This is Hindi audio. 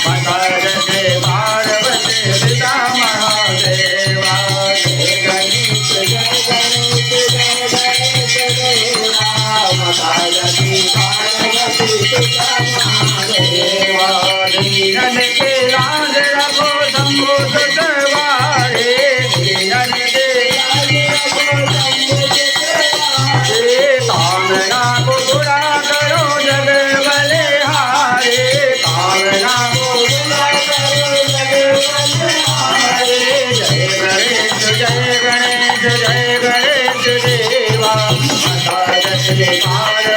माता जय पार्वती पिता महादेवा जय गणेश देवा माता जय पार्वती पिता महादेवा दीनन के लाज रखो शंभो सतवारे दीनन के लाज रखो शंभो सतवारे कामना को पूरा करो जग बलिहारे कामना को पूरा करो जग बलिहारे जय गणेश जय गणेश जय गणेश देवा माता जय पार्वती